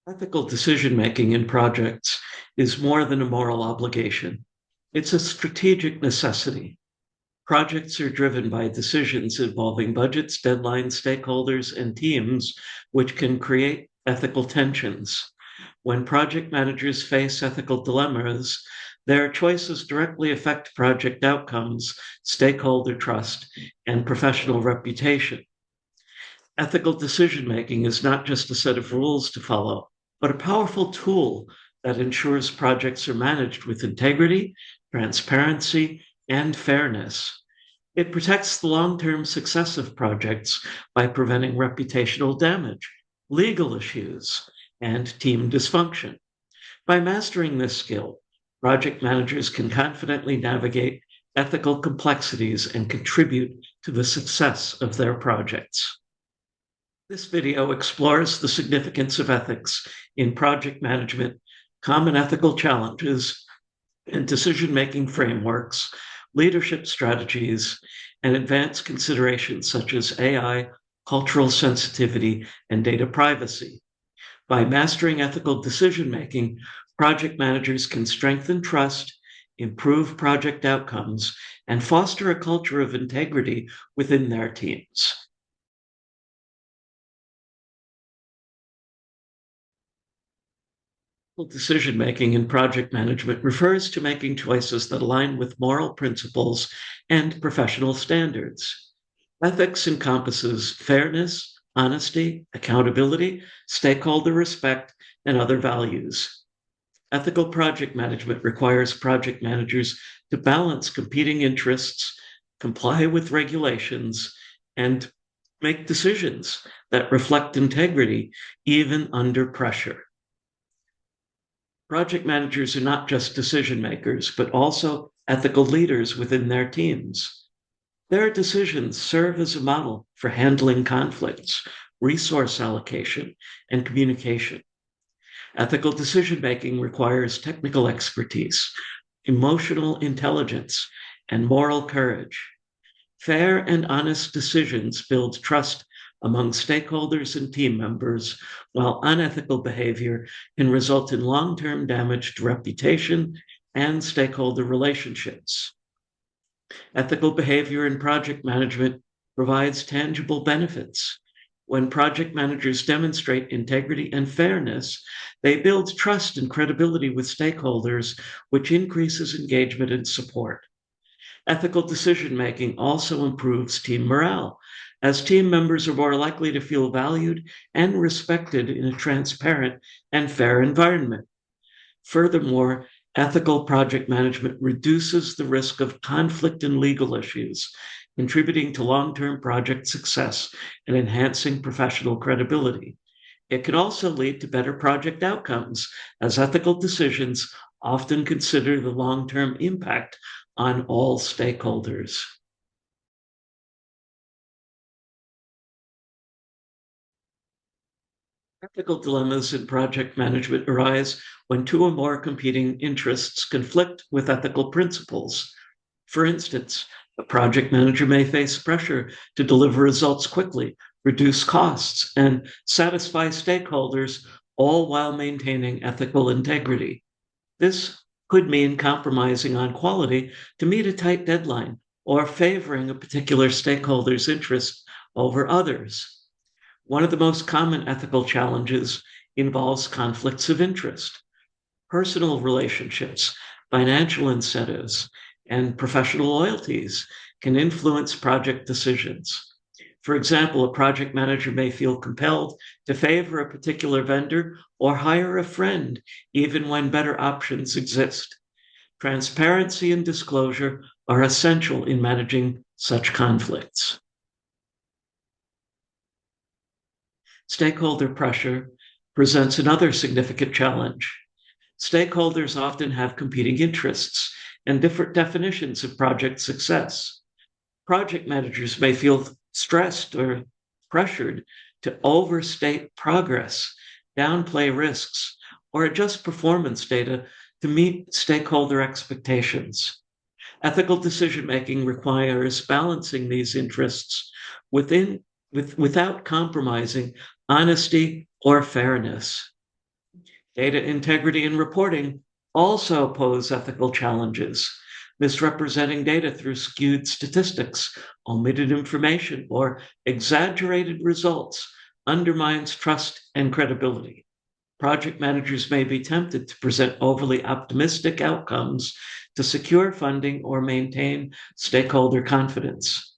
Ethical decision-making in projects is more than a moral obligation. It's a strategic necessity. Projects are driven by decisions involving budgets, deadlines, stakeholders, and teams, which can create ethical tensions. When project managers face ethical dilemmas, their choices directly affect project outcomes, stakeholder trust, and professional reputation. Ethical decision making is not just a set of rules to follow, but a powerful tool that ensures projects are managed with integrity, transparency, and fairness. It protects the long term success of projects by preventing reputational damage, legal issues, and team dysfunction. By mastering this skill, project managers can confidently navigate ethical complexities and contribute to the success of their projects. This video explores the significance of ethics in project management, common ethical challenges, and decision-making frameworks, leadership strategies, and advanced considerations such as AI, cultural sensitivity, and data privacy. By mastering ethical decision-making, project managers can strengthen trust, improve project outcomes, and foster a culture of integrity within their teams. Decision making in project management refers to making choices that align with moral principles and professional standards. Ethics encompasses fairness, honesty, accountability, stakeholder respect, and other values. Ethical project management requires project managers to balance competing interests, comply with regulations, and make decisions that reflect integrity even under pressure. Project managers are not just decision makers, but also ethical leaders within their teams. Their decisions serve as a model for handling conflicts, resource allocation, and communication. Ethical decision making requires technical expertise, emotional intelligence, and moral courage. Fair and honest decisions build trust among stakeholders and team members, while unethical behavior can result in long-term damage to reputation and stakeholder relationships. Ethical behavior in project management provides tangible benefits. When project managers demonstrate integrity and fairness, they build trust and credibility with stakeholders, which increases engagement and support. Ethical decision-making also improves team morale, as team members are more likely to feel valued and respected in a transparent and fair environment. Furthermore, ethical project management reduces the risk of conflict and legal issues, contributing to long-term project success and enhancing professional credibility. It can also lead to better project outcomes, as ethical decisions often consider the long-term impact on all stakeholders. Ethical dilemmas in project management arise when two or more competing interests conflict with ethical principles. For instance, a project manager may face pressure to deliver results quickly, reduce costs, and satisfy stakeholders, all while maintaining ethical integrity. This could mean compromising on quality to meet a tight deadline or favoring a particular stakeholder's interest over others. One of the most common ethical challenges involves conflicts of interest. Personal relationships, financial incentives, and professional loyalties can influence project decisions. For example, a project manager may feel compelled to favor a particular vendor or hire a friend, even when better options exist. Transparency and disclosure are essential in managing such conflicts. Stakeholder pressure presents another significant challenge. Stakeholders often have competing interests and different definitions of project success. Project managers may feel stressed or pressured to overstate progress, downplay risks, or adjust performance data to meet stakeholder expectations. Ethical decision-making requires balancing these interests without compromising honesty or fairness. Data integrity and reporting also pose ethical challenges. Misrepresenting data through skewed statistics, omitted information, or exaggerated results undermines trust and credibility. Project managers may be tempted to present overly optimistic outcomes to secure funding or maintain stakeholder confidence.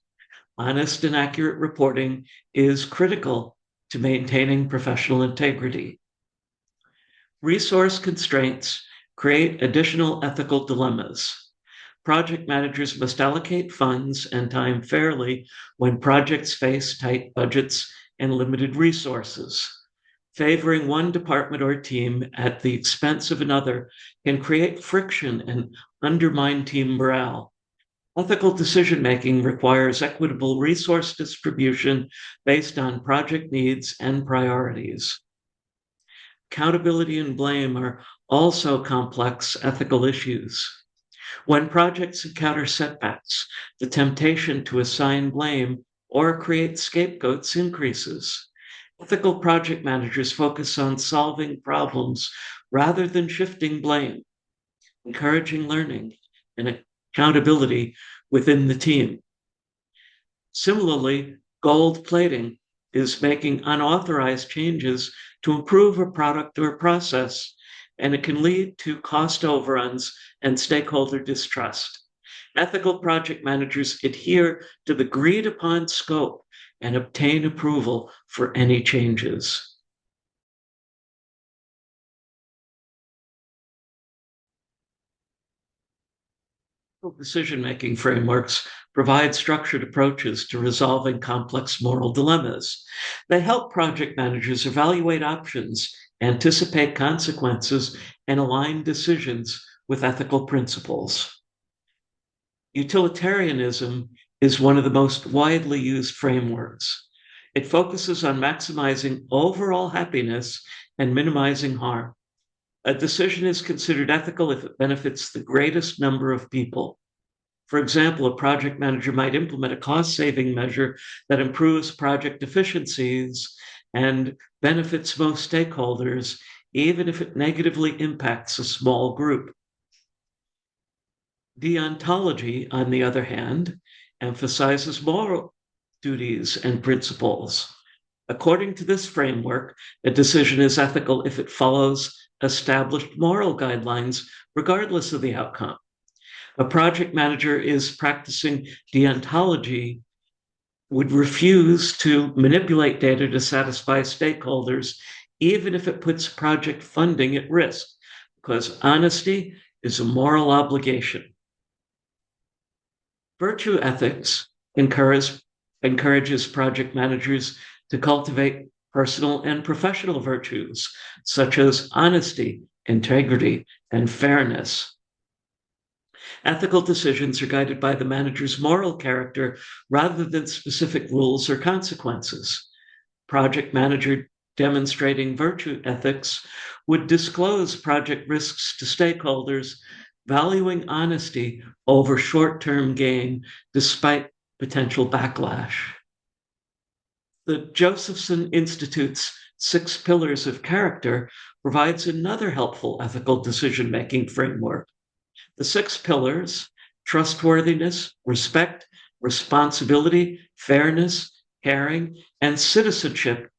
Honest and accurate reporting is critical to maintaining professional integrity. Resource constraints create additional ethical dilemmas. Project managers must allocate funds and time fairly when projects face tight budgets and limited resources. Favoring one department or team at the expense of another can create friction and undermine team morale. Ethical decision-making requires equitable resource distribution based on project needs and priorities. Accountability and blame are also complex ethical issues. When projects encounter setbacks, the temptation to assign blame or create scapegoats increases. Ethical project managers focus on solving problems rather than shifting blame, encouraging learning and accountability within the team. Similarly, gold plating is making unauthorized changes to improve a product or process, and it can lead to cost overruns and stakeholder distrust. Ethical project managers adhere to the agreed upon scope and obtain approval for any changes. Decision-making frameworks provide structured approaches to resolving complex moral dilemmas. They help project managers evaluate options, anticipate consequences, and align decisions with ethical principles. Utilitarianism is one of the most widely used frameworks. It focuses on maximizing overall happiness and minimizing harm. A decision is considered ethical if it benefits the greatest number of people. For example, a project manager might implement a cost-saving measure that improves project efficiencies and benefits most stakeholders, even if it negatively impacts a small group. Deontology, on the other hand, emphasizes moral duties and principles. According to this framework, a decision is ethical if it follows established moral guidelines, regardless of the outcome. A project manager is practicing deontology would refuse to manipulate data to satisfy stakeholders, even if it puts project funding at risk, because honesty is a moral obligation. Virtue ethics encourages project managers to cultivate personal and professional virtues, such as honesty, integrity, and fairness. Ethical decisions are guided by the manager's moral character rather than specific rules or consequences. Project manager demonstrating virtue ethics would disclose project risks to stakeholders, valuing honesty over short-term gain despite potential backlash. The Josephson Institute's 6 Pillars of Character provides another helpful ethical decision-making framework. The 6 pillars, trustworthiness, respect, responsibility, fairness, caring, and citizenship,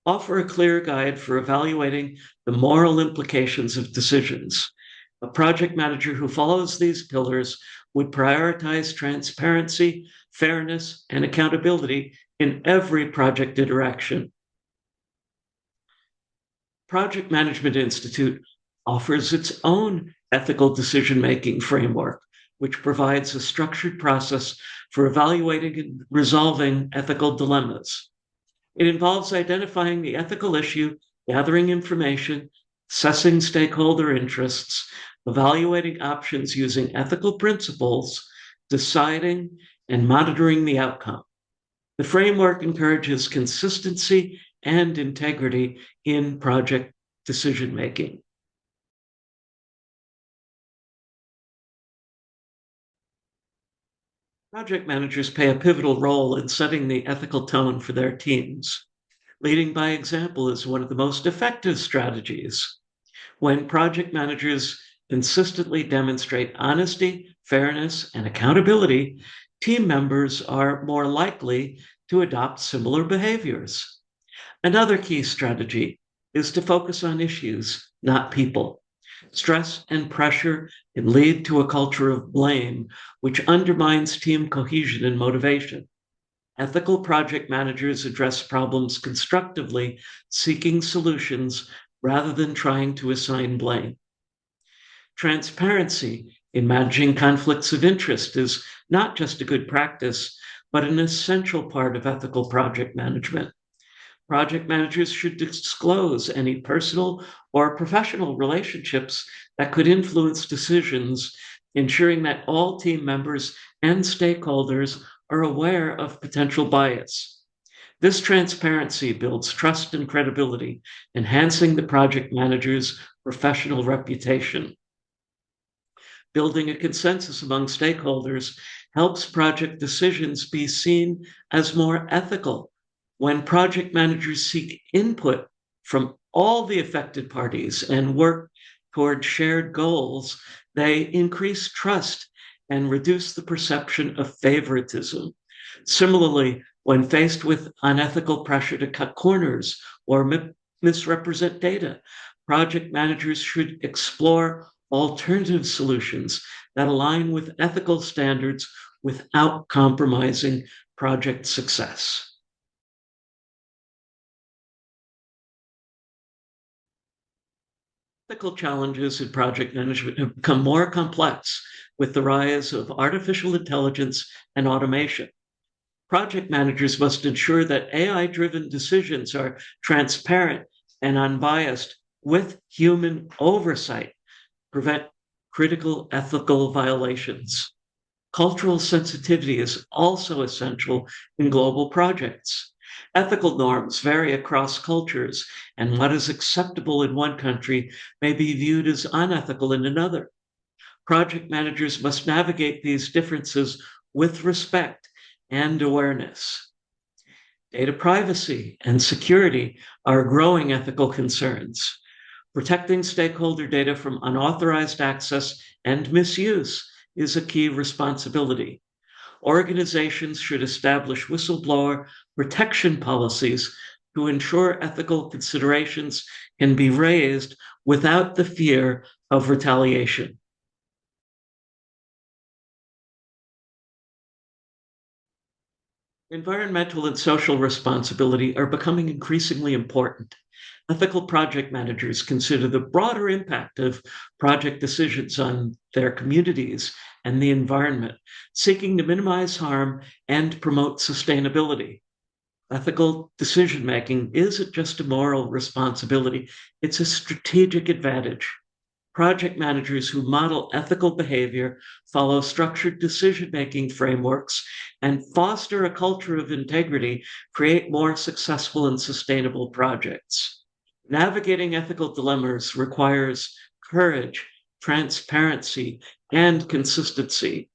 offer a clear guide for evaluating the moral implications of decisions. A project manager who follows these pillars would prioritize transparency, fairness, and accountability in every project interaction. Project Management Institute offers its own ethical decision-making framework, which provides a structured process for evaluating and resolving ethical dilemmas. It involves identifying the ethical issue, gathering information, assessing stakeholder interests, evaluating options using ethical principles, deciding and monitoring the outcome. The framework encourages consistency and integrity in project decision-making. Project managers play a pivotal role in setting the ethical tone for their teams. Leading by example is one of the most effective strategies. When project managers consistently demonstrate honesty, fairness, and accountability, team members are more likely to adopt similar behaviors. Another key strategy is to focus on issues, not people. Stress and pressure can lead to a culture of blame, which undermines team cohesion and motivation. Ethical project managers address problems constructively, seeking solutions rather than trying to assign blame. Transparency in managing conflicts of interest is not just a good practice, but an essential part of ethical project management. Project managers should disclose any personal or professional relationships that could influence decisions, ensuring that all team members and stakeholders are aware of potential bias. This transparency builds trust and credibility, enhancing the project manager's professional reputation. Building a consensus among stakeholders helps project decisions be seen as more ethical. When project managers seek input from all the affected parties and work toward shared goals, they increase trust and reduce the perception of favoritism. Similarly, when faced with unethical pressure to cut corners or misrepresent data, project managers should explore alternative solutions that align with ethical standards without compromising project success. Ethical challenges in project management have become more complex with the rise of artificial intelligence and automation. Project managers must ensure that AI-driven decisions are transparent and unbiased with human oversight, prevent critical ethical violations. Cultural sensitivity is also essential in global projects. Ethical norms vary across cultures, and what is acceptable in one country may be viewed as unethical in another. Project managers must navigate these differences with respect and awareness. Data privacy and security are growing ethical concerns. Protecting stakeholder data from unauthorized access and misuse is a key responsibility. Organizations should establish whistleblower protection policies to ensure ethical considerations can be raised without the fear of retaliation. Environmental and social responsibility are becoming increasingly important. Ethical project managers consider the broader impact of project decisions on their communities and the environment, seeking to minimize harm and promote sustainability. Ethical decision making isn't just a moral responsibility, it's a strategic advantage. Project managers who model ethical behavior, follow structured decision making frameworks, and foster a culture of integrity create more successful and sustainable projects. Navigating ethical dilemmas requires courage, transparency, and consistency.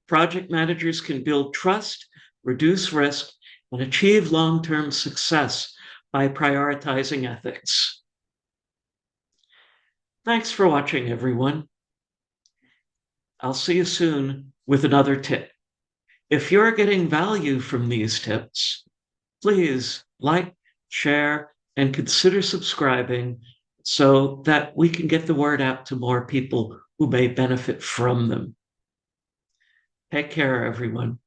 Project managers can build trust, reduce risk, and achieve long-term success by prioritizing ethics. Thanks for watching, everyone. I'll see you soon with another tip. If you're getting value from these tips, please like, share, and consider subscribing so that we can get the word out to more people who may benefit from them. Take care, everyone.